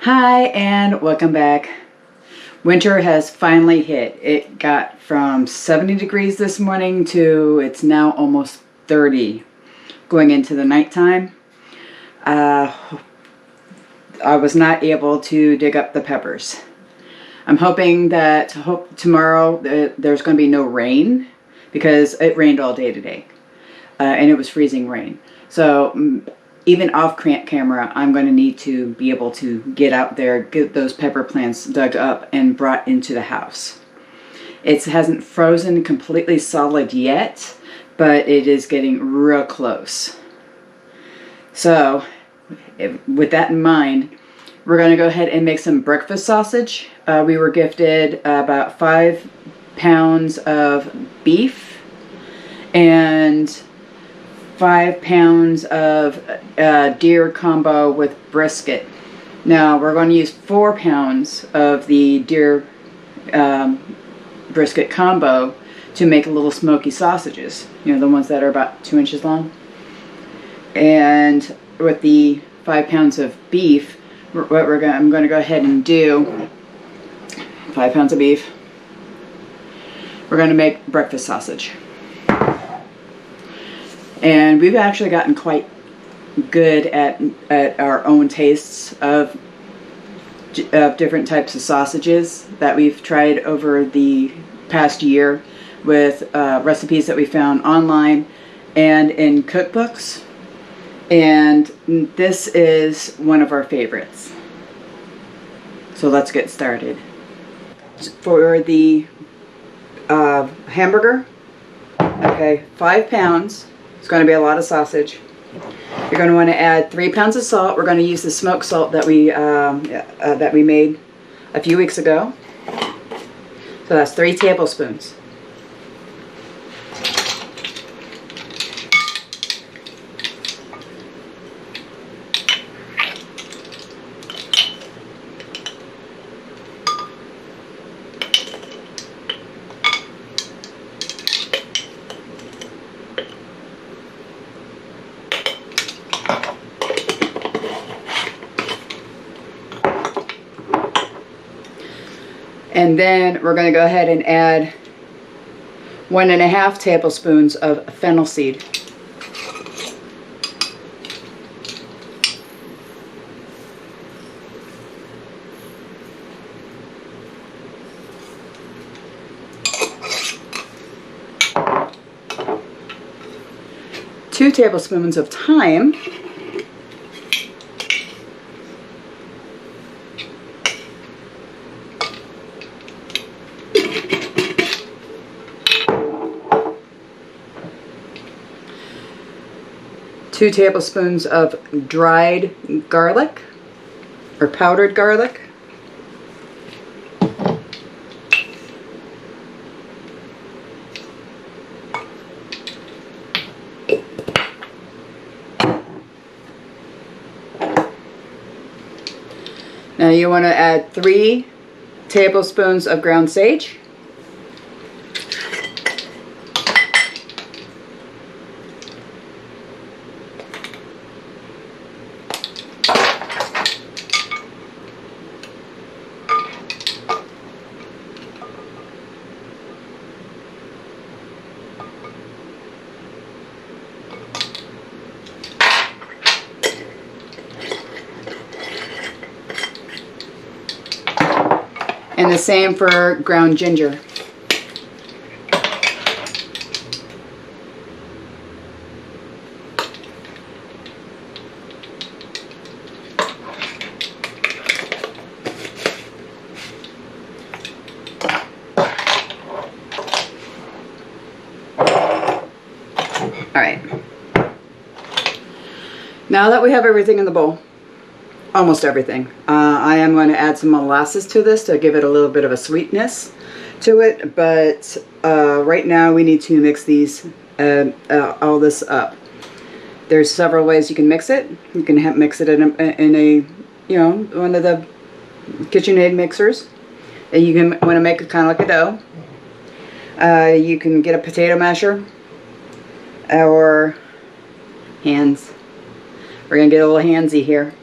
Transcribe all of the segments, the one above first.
Hi and welcome back. Winter has finally hit. It got from 70 degrees this morning to it's now almost 30 going into the nighttime. I was not able to dig up the peppers. I'm hoping that tomorrow there's going to be no rain because it rained all day today and it was freezing rain. So even off camera, I'm going to need to be able to get out there, get those pepper plants dug up and brought into the house. It hasn't frozen completely solid yet, but it is getting real close. So with that in mind, we're going to go ahead and make some breakfast sausage. We were gifted about 5 pounds of beef and 5 pounds of deer combo with brisket. Now we're going to use 4 pounds of the deer brisket combo to make little smoky sausages. You know, the ones that are about 2 inches long. And with the 5 pounds of beef, I'm going to go ahead and do 5 pounds of beef. We're going to make breakfast sausage. And we've actually gotten quite good at our own tastes of different types of sausages that we've tried over the past year with recipes that we found online and in cookbooks. And this is one of our favorites. So let's get started. For the hamburger, okay, 5 pounds. It's going to be a lot of sausage. You're going to want to add 3 pounds of salt. We're going to use the smoked salt that we made a few weeks ago. So that's 3 tablespoons. And then we're going to go ahead and add 1.5 tablespoons of fennel seed. Two tablespoons of thyme. 2 tablespoons of dried garlic or powdered garlic. Now you want to add 3 tablespoons of ground sage. And the same for ground ginger. All right. Now that we have everything in the bowl, almost everything, I am going to add some molasses to this to give it a little bit of a sweetness to it, but right now we need to mix these all this up. There's several ways you can mix it. You can mix it in a you know, one of the KitchenAid mixers. And you can want to make it kind of like a dough. You can get a potato masher or hands. We're going to get a little handsy here.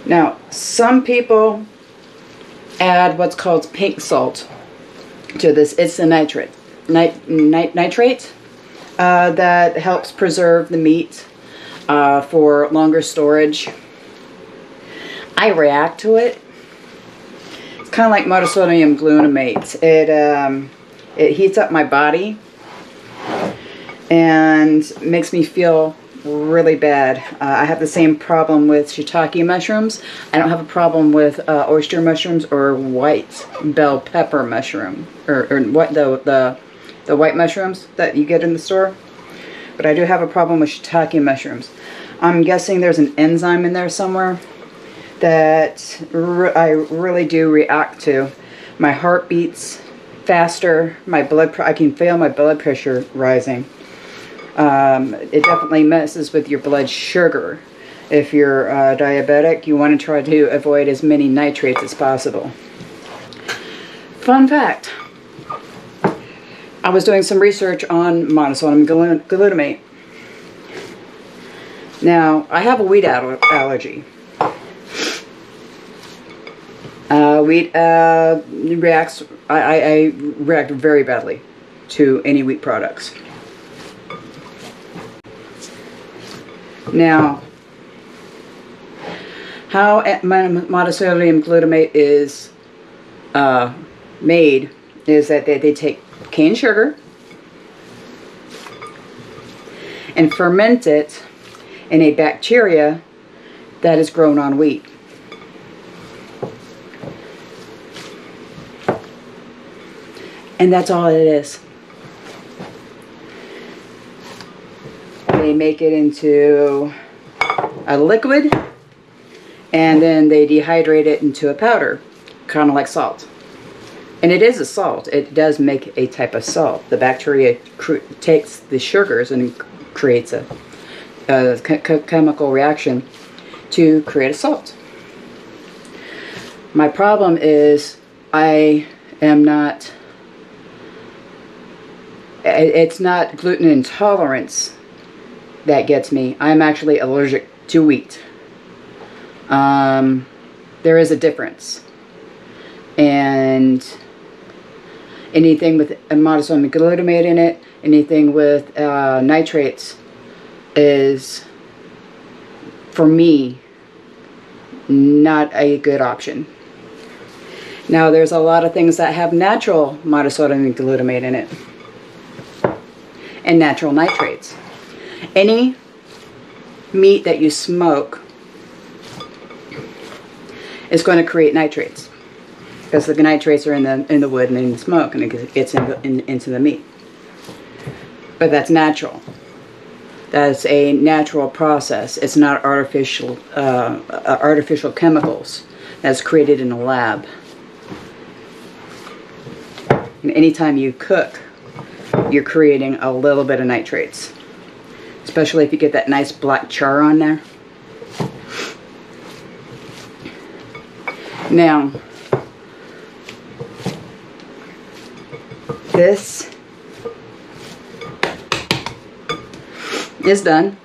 Now, some people add what's called pink salt to this. It's a nitrate that helps preserve the meat for longer storage. I react to it. It's kind of like monosodium glutamate. It heats up my body and makes me feel really bad. I have the same problem with shiitake mushrooms. I don't have a problem with oyster mushrooms or white bell pepper mushroom, or what the white mushrooms that you get in the store. But I do have a problem with shiitake mushrooms. I'm guessing there's an enzyme in there somewhere that I really do react to. My heart beats faster. I can feel my blood pressure rising. It definitely messes with your blood sugar. If you're diabetic, you want to try to avoid as many nitrates as possible. Fun fact. I was doing some research on monosodium glutamate. Now, I have a wheat allergy. Wheat reacts, I react very badly to any wheat products. Now, how monosodium glutamate is made is that they take cane sugar and ferment it in a bacteria that is grown on wheat. And that's all it is. They make it into a liquid, and then they dehydrate it into a powder, kind of like salt. And it is a salt. It does make a type of salt. The bacteria takes the sugars and creates a chemical reaction to create a salt. My problem is it's not gluten intolerance that gets me. I'm actually allergic to wheat. There is a difference. And anything with monosodium glutamate in it, anything with nitrates is, for me, not a good option. Now, there's a lot of things that have natural monosodium glutamate in it and natural nitrates. Any meat that you smoke is going to create nitrates, because the nitrates are in the wood and in the smoke, and it gets into the meat. But that's natural. That's a natural process. It's not artificial chemicals that's created in a lab. And anytime you cook, you're creating a little bit of nitrates, especially if you get that nice black char on there. Now, this is done.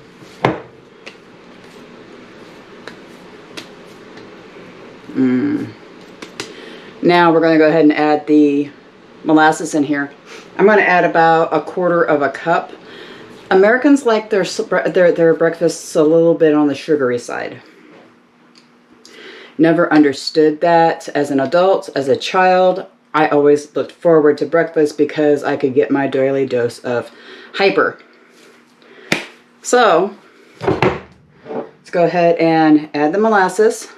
Now we're going to go ahead and add the molasses in here. I'm going to add about 1/4 cup. Americans like their breakfasts a little bit on the sugary side. Never understood that as an adult. As a child, I always looked forward to breakfast because I could get my daily dose of hyper. So, let's go ahead and add the molasses.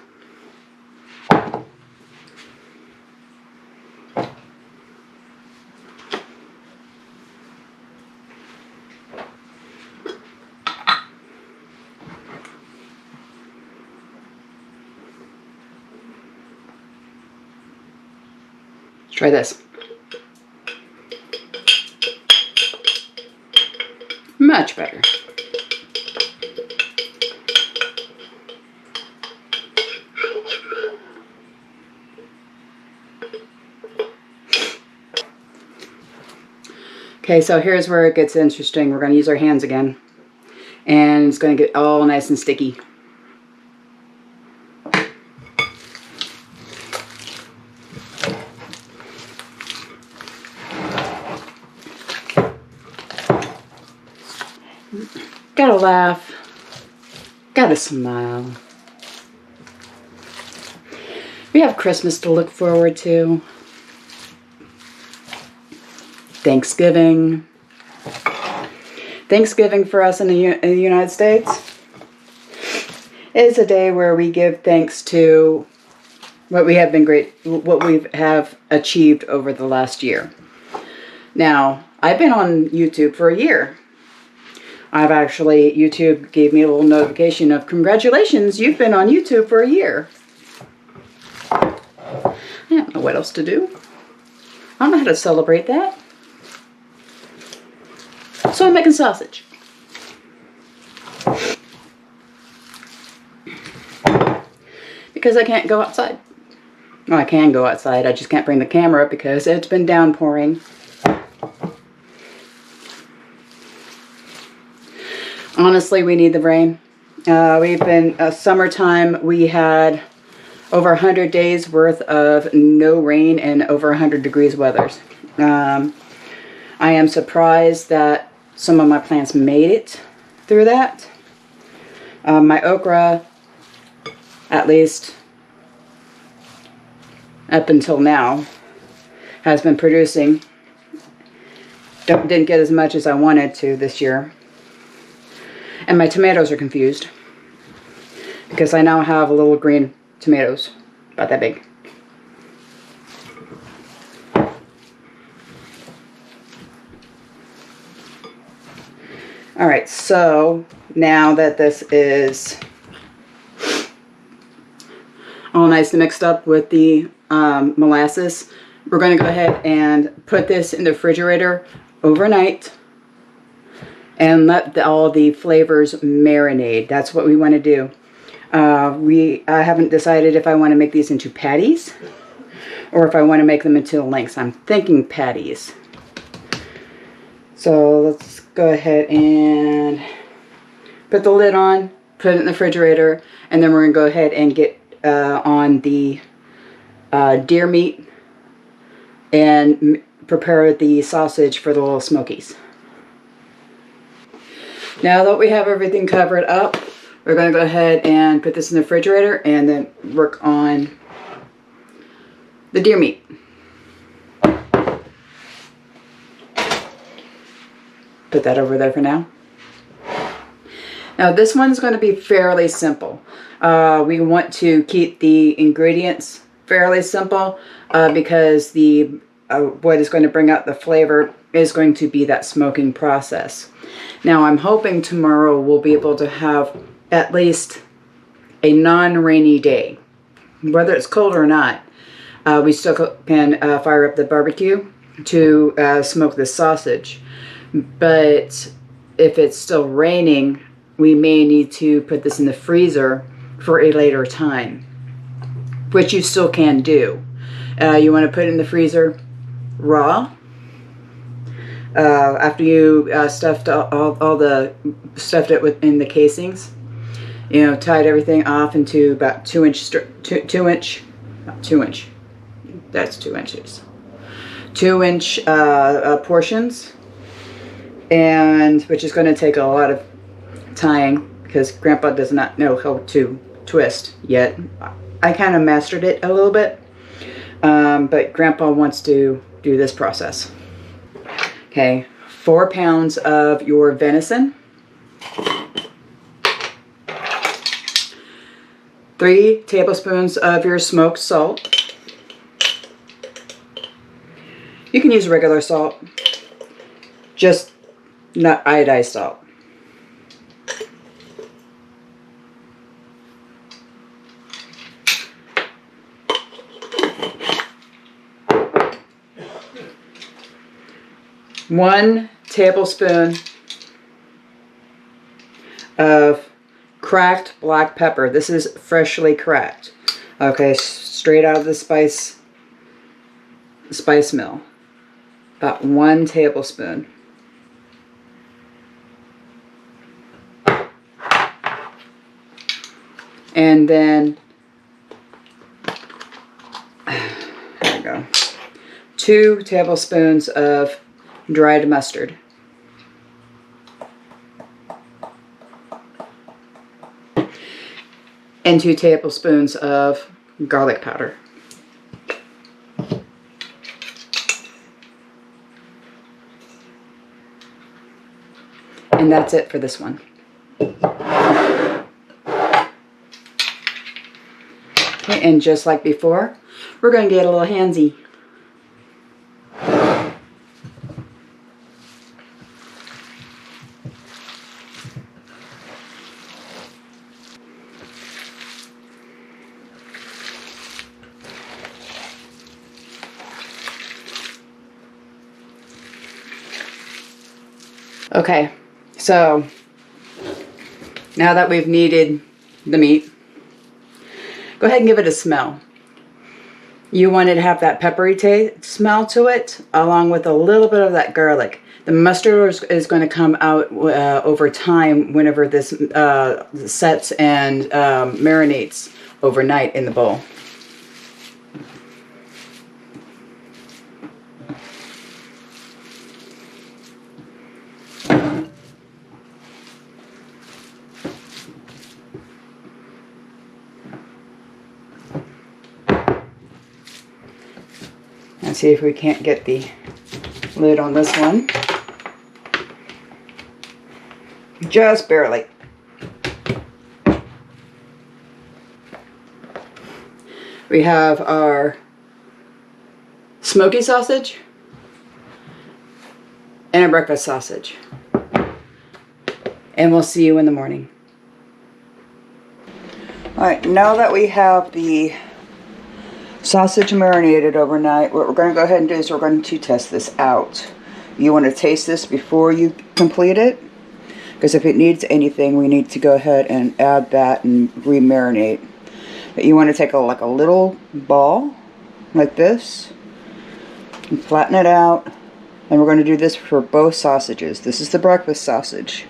Let's try this. Much better. Okay, so here's where it gets interesting. We're going to use our hands again. And it's going to get all nice and sticky. Gotta laugh. Gotta smile. We have Christmas to look forward to. Thanksgiving. Thanksgiving for us in the United States is a day where we give thanks to what we have achieved over the last year. Now, I've been on YouTube for a year. YouTube gave me a little notification of congratulations, you've been on YouTube for a year. I don't know what else to do. I don't know how to celebrate that. So I'm making sausage. Because I can't go outside. Well, I can go outside. I just can't bring the camera up because it's been downpouring. Honestly, we need the rain. We've been, summertime, we had over 100 days worth of no rain and over 100 degrees weather. I am surprised that some of my plants made it through that. My okra, at least up until now, has been producing. Didn't get as much as I wanted to this year. And my tomatoes are confused because I now have little green tomatoes, about that big. Alright, so now that this is all nice and mixed up with the molasses, we're going to go ahead and put this in the refrigerator overnight and let all the flavors marinate. That's what we want to do. I haven't decided if I want to make these into patties or if I want to make them into lengths. I'm thinking patties. So let's go ahead and put the lid on, put it in the refrigerator, and then we're going to go ahead and get on the deer meat and prepare the sausage for the little smokies. Now that we have everything covered up, we're going to go ahead and put this in the refrigerator and then work on the deer meat. Put that over there for now. Now this one's going to be fairly simple. We want to keep the ingredients fairly simple because the what is going to bring out the flavor is going to be that smoking process. Now I'm hoping tomorrow we'll be able to have at least a non-rainy day. Whether it's cold or not, we still can fire up the barbecue to smoke the sausage. But if it's still raining, we may need to put this in the freezer for a later time, which you still can do. You want to put it in the freezer raw. After you stuffed it within the casings, you know, tied everything off into about 2 inch, that's 2 inches, 2 inch portions, and which is going to take a lot of tying because Grandpa does not know how to twist yet. I kind of mastered it a little bit, but Grandpa wants to do this process. Okay, 4 pounds of your venison, 3 tablespoons of your smoked salt. You can use regular salt, just not iodized salt. One tablespoon of cracked black pepper. This is freshly cracked. Okay, straight out of the spice mill. About 1 tablespoon. And then, there we go, 2 tablespoons of dried mustard. and 2 tablespoons of garlic powder. And that's it for this one. Okay, and just like before, we're going to get a little handsy. Okay, so now that we've kneaded the meat, go ahead and give it a smell. You want it to have that peppery smell to it, along with a little bit of that garlic. The mustard is going to come out over time whenever this sets and marinates overnight in the bowl. Let's see if we can't get the lid on this one. Just barely. We have our smoky sausage and a breakfast sausage. And we'll see you in the morning. Alright, now that we have the sausage marinated overnight, what we're going to go ahead and do is we're going to test this out. You want to taste this before you complete it, because if it needs anything, we need to go ahead and add that and re-marinate. But you want to take like a little ball like this and flatten it out, and we're going to do this for both sausages. This is the breakfast sausage.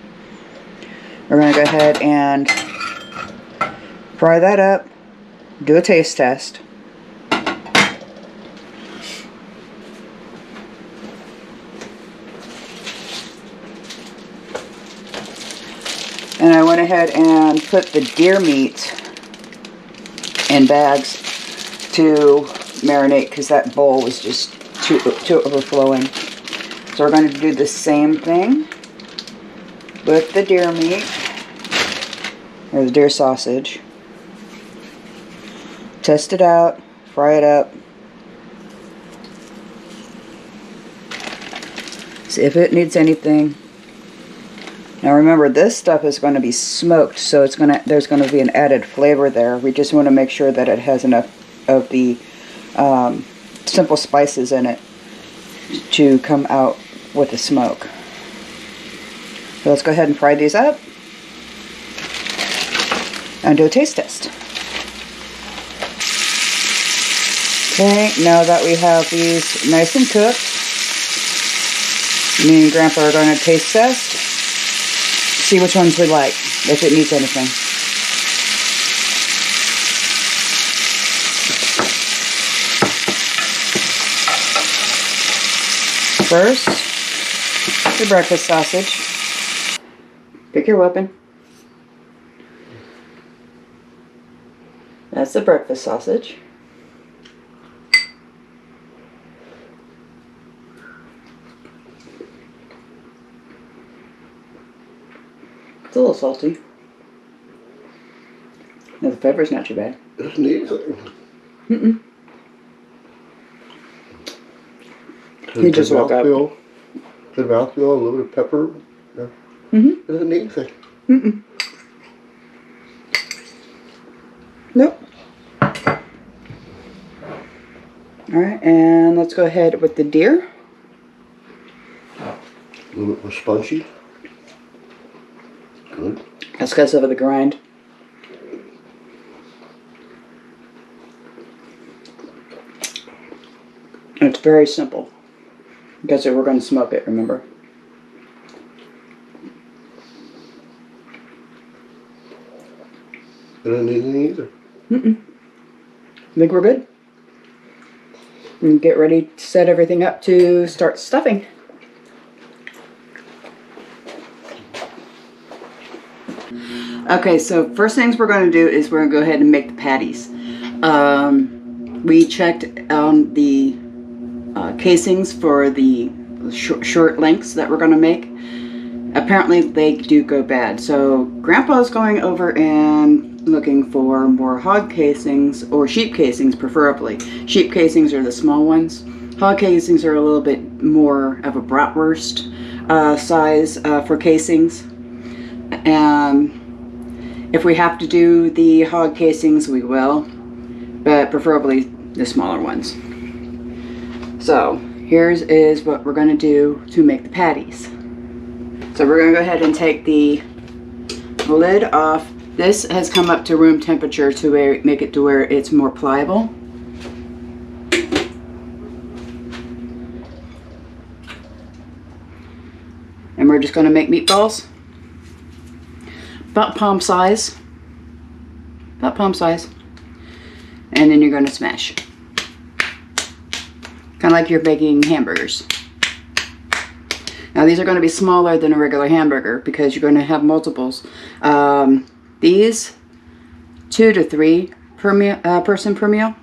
We're going to go ahead and fry that up, do a taste test. And I went ahead and put the deer meat in bags to marinate because that bowl was just too overflowing. So we're going to do the same thing with the deer meat, or the deer sausage. Test it out, fry it up. See if it needs anything. Now remember, this stuff is going to be smoked, so there's going to be an added flavor there. We just want to make sure that it has enough of the simple spices in it to come out with the smoke. So let's go ahead and fry these up and do a taste test. Okay, now that we have these nice and cooked, me and Grandpa are going to taste test. See which ones we like, if it needs anything. First, the breakfast sausage. Pick your weapon. That's the breakfast sausage. It's a little salty. No, the pepper's not too bad. It's neat. Mm-mm. You just woke up. The mouthfeel, a little bit of pepper. Yeah. Mm-hmm. It's a neat thing. Mm-mm. Nope. Alright, and let's go ahead with the deer. A little bit more spongy. Good. That's because of the grind. It's very simple. Because we're going to smoke it, remember? I don't need any either. Mm-mm. I think we're good. And get ready to set everything up to start stuffing. Okay, so first things we're going to do is we're going to go ahead and make the patties. We checked on the casings for the short lengths that we're going to make. Apparently they do go bad, so Grandpa's going over and looking for more hog casings, or sheep casings preferably. Sheep casings are the small ones. Hog casings are a little bit more of a bratwurst size for casings. And if we have to do the hog casings, we will, but preferably the smaller ones. So here's is what we're going to do to make the patties. So we're going to go ahead and take the lid off. This has come up to room temperature to make it to where it's more pliable. And we're just going to make meatballs. About palm size. About palm size. And then you're going to smash. Kind of like you're making hamburgers. Now these are going to be smaller than a regular hamburger because you're going to have multiples. These 2 to 3 person per meal.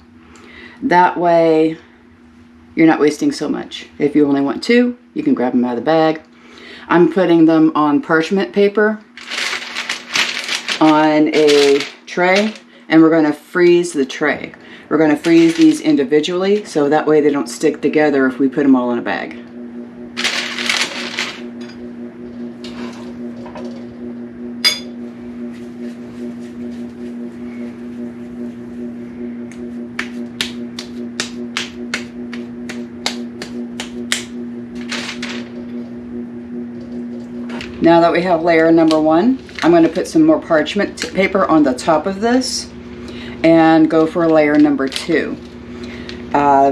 That way you're not wasting so much. If you only want 2, you can grab them out of the bag. I'm putting them on parchment paper on a tray, and we're going to freeze the tray. We're going to freeze these individually so that way they don't stick together if we put them all in a bag. Now that we have layer number 1, I'm going to put some more parchment paper on the top of this and go for layer number 2.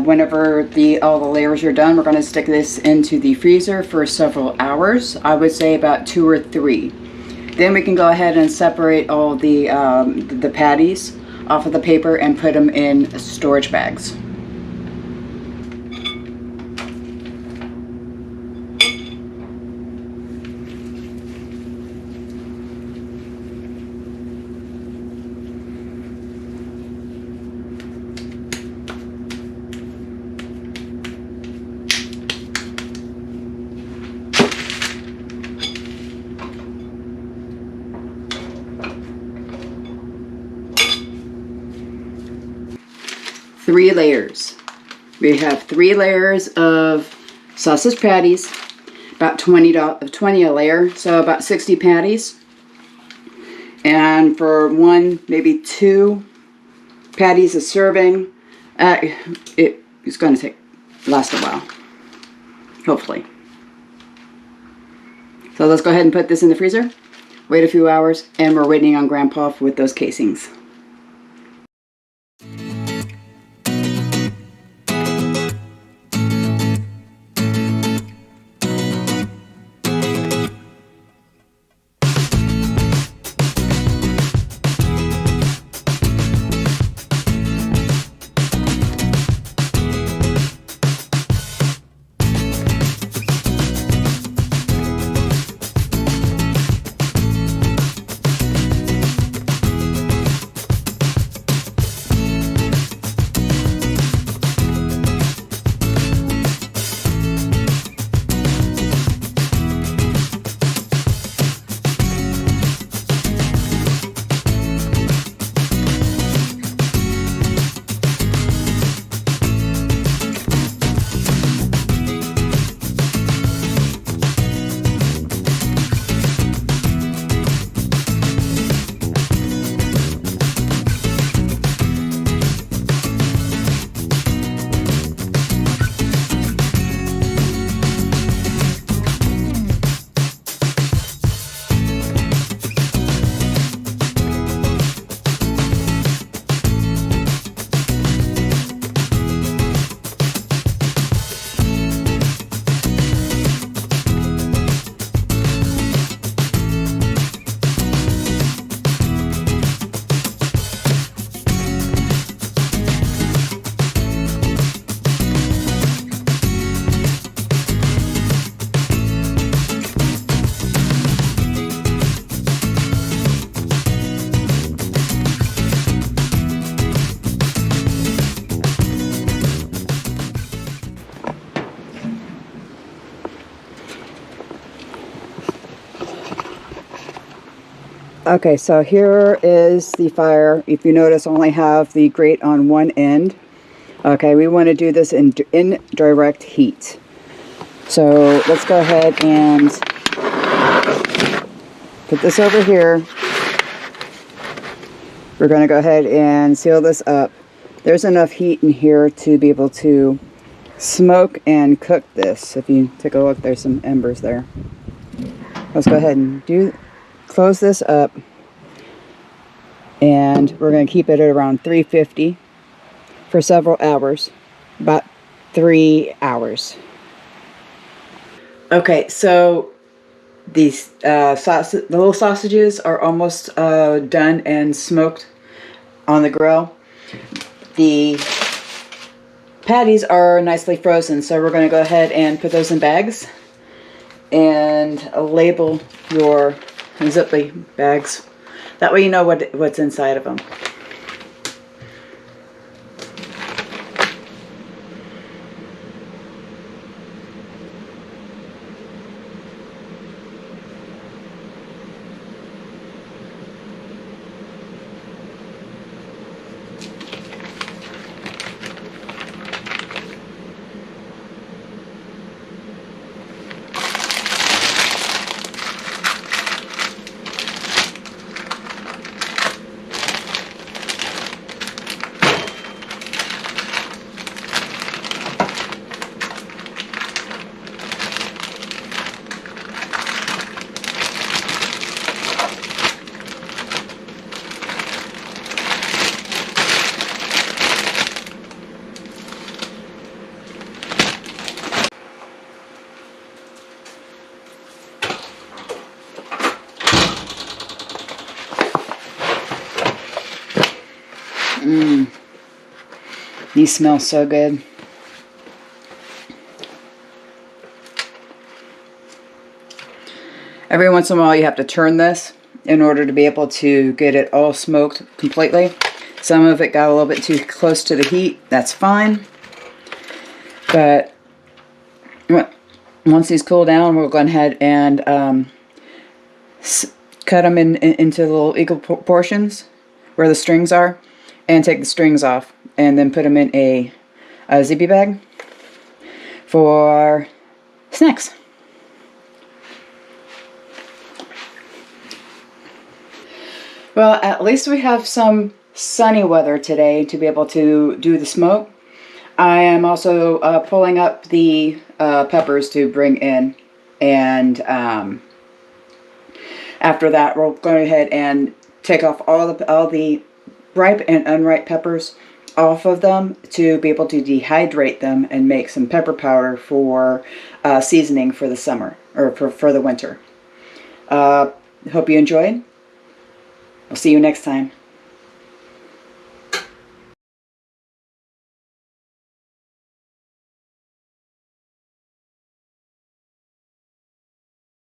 Whenever all the layers are done, we're going to stick this into the freezer for several hours. I would say about 2 or 3. Then we can go ahead and separate all the patties off of the paper and put them in storage bags. Three layers. We have 3 layers of sausage patties, about 20 a layer, so about 60 patties. And for 1, maybe 2 patties a serving, it's going to last a while, hopefully. So let's go ahead and put this in the freezer, wait a few hours, and we're waiting on Grandpa with those casings. Okay, so here is the fire. If you notice, I only have the grate on one end. Okay, we want to do this in direct heat. So let's go ahead and put this over here. We're going to go ahead and seal this up. There's enough heat in here to be able to smoke and cook this. If you take a look, there's some embers there. Let's go ahead and close this up. And we're going to keep it at around 350 for several hours. About 3 hours. Okay, so these the little sausages are almost done and smoked on the grill. The patties are nicely frozen, so we're going to go ahead and put those in bags and label your Ziply bags. That way you know what's inside of them. These smell so good. Every once in a while you have to turn this in order to be able to get it all smoked completely. Some of it got a little bit too close to the heat. That's fine. But once these cool down, we'll go ahead and cut them into little equal portions where the strings are, and take the strings off, and then put them in a zippy bag for snacks. Well, at least we have some sunny weather today to be able to do the smoke. I am also pulling up the peppers to bring in, and after that we'll go ahead and take off all the ripe and unripe peppers off of them to be able to dehydrate them and make some pepper powder for seasoning for the summer, or for the winter. Hope you enjoyed. I'll see you next time.